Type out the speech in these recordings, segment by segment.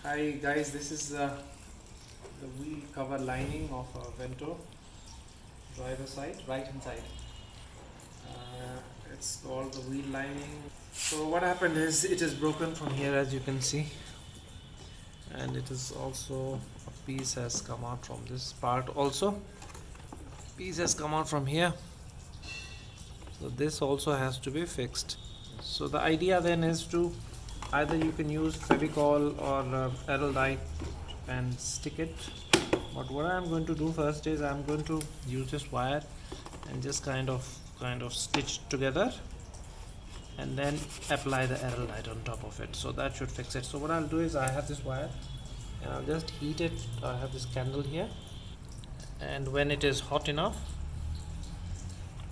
Hi guys, this is the wheel cover lining of a Vento driver side, right hand side. It's called the wheel lining. So what happened is it is broken from here, as you can see, and it is also a piece has come out from this part also. Piece has come out from here, so this also has to be fixed. So the idea then is to either you can use Fevicol or Araldite and stick it, but what I'm going to do first is I'm going to use this wire and just kind of stitch together and then apply the Araldite on top of it. So that should fix it. So what I'll do is I have this wire and I'll just heat it. I have this candle here, and when it is hot enough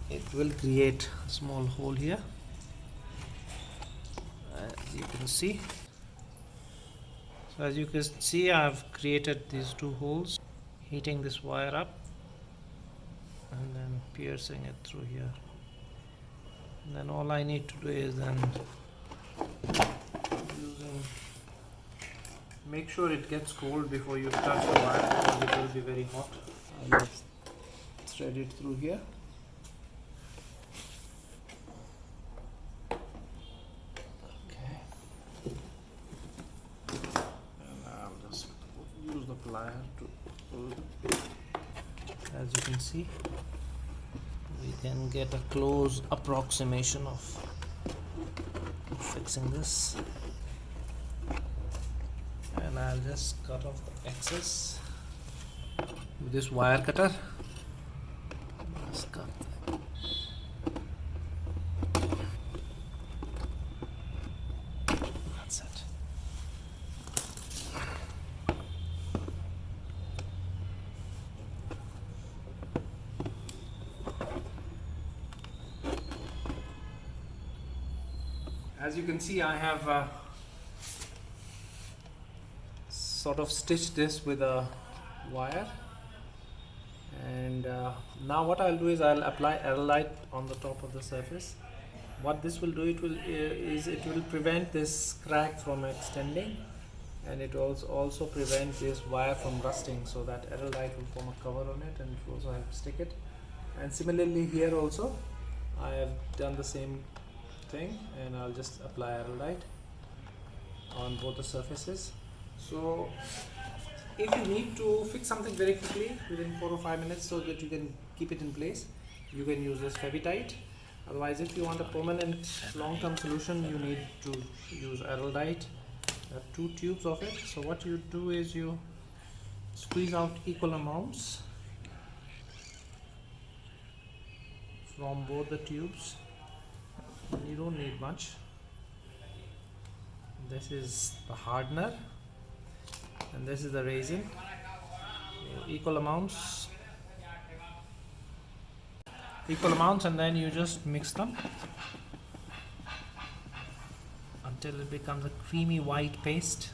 it will create a small hole here, as you can see. So as you can see, I've created these two holes, heating this wire up and then piercing it through here. And then all I need to do is then make sure it gets cold before you touch the wire, because it will be very hot. I'll just thread it through here. Okay. And I'll just use the plier to pull. As you can see, we can get a close approximation of fixing this, and I'll just cut off the excess with this wire cutter. Just cut that. That's it. As you can see, I have sort of stitched this with a wire, and now what I'll do is I'll apply Araldite on the top of the surface. What this will do, it will prevent this crack from extending, and it will also prevent this wire from rusting, so that Araldite will form a cover on it and it will also help stick it. And similarly here also I have done the same thing, and I'll just apply Araldite on both the surfaces. So if you need to fix something very quickly within 4 or 5 minutes so that you can keep it in place, you can use this Fevitite. Otherwise, if you want a permanent long-term solution, you need to use Araldite. There are 2 tubes of it. So what you do is you squeeze out equal amounts from both the tubes. You don't need much. This is the hardener and this is the resin. Equal amounts, and then you just mix them until it becomes a creamy white paste.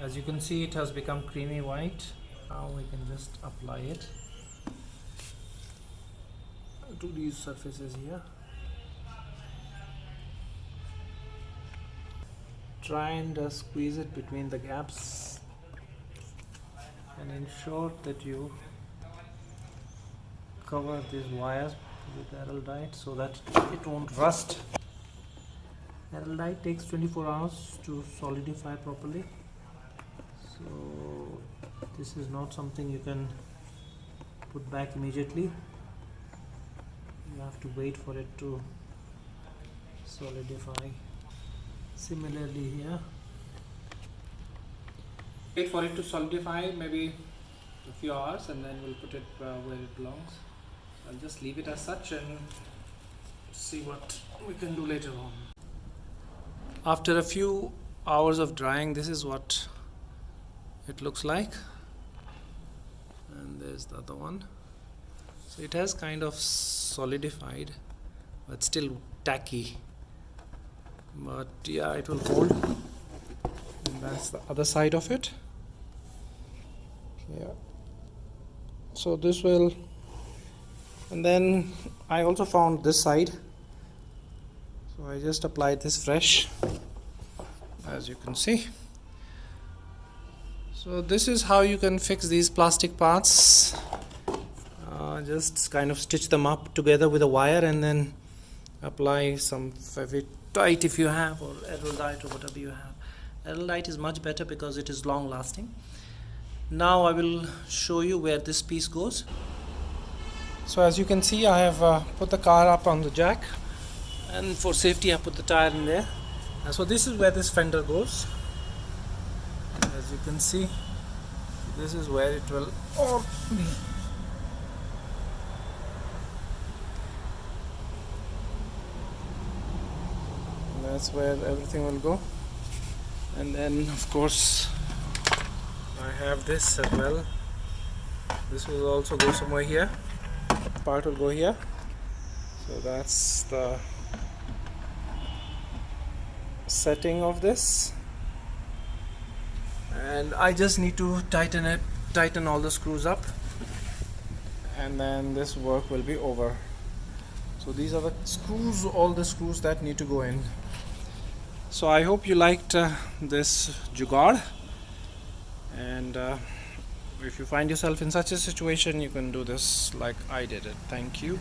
As you can see, it has become creamy white. Now we can just apply it to these surfaces here. Try and squeeze it between the gaps and ensure that you cover these wires with Araldite so that it won't rust. Araldite takes 24 hours to solidify properly, so this is not something you can put back immediately. You have to wait for it to solidify. Similarly here, wait for it to solidify maybe a few hours, and then we'll put it where it belongs. I'll just leave it as such and see what we can do later on. After a few hours of drying, this is what it looks like, and there's the other one. So it has kind of solidified but still tacky, but yeah, it will hold. And that's the other side of it. Yeah, so this will, and then I also found this side, so I just applied this fresh, as you can see. So this is how you can fix these plastic parts. Just kind of stitch them up together with a wire and then apply some Fevitite if you have, or Eraldite, or whatever you have. Eraldite is much better because it is long lasting. Now I will show you where this piece goes. So as you can see, I have put the car up on the jack, and for safety I put the tire in there. So this is where this fender goes. As you can see, this is where it will all be. That's where everything will go. And then of course I have this as well. This will also go somewhere here. Part will go here. So that's the setting of this. And I just need to tighten all the screws up, and then this work will be over. So these are the screws, all the screws that need to go in. So I hope you liked this jugaad, and if you find yourself in such a situation, you can do this like I did it. Thank you.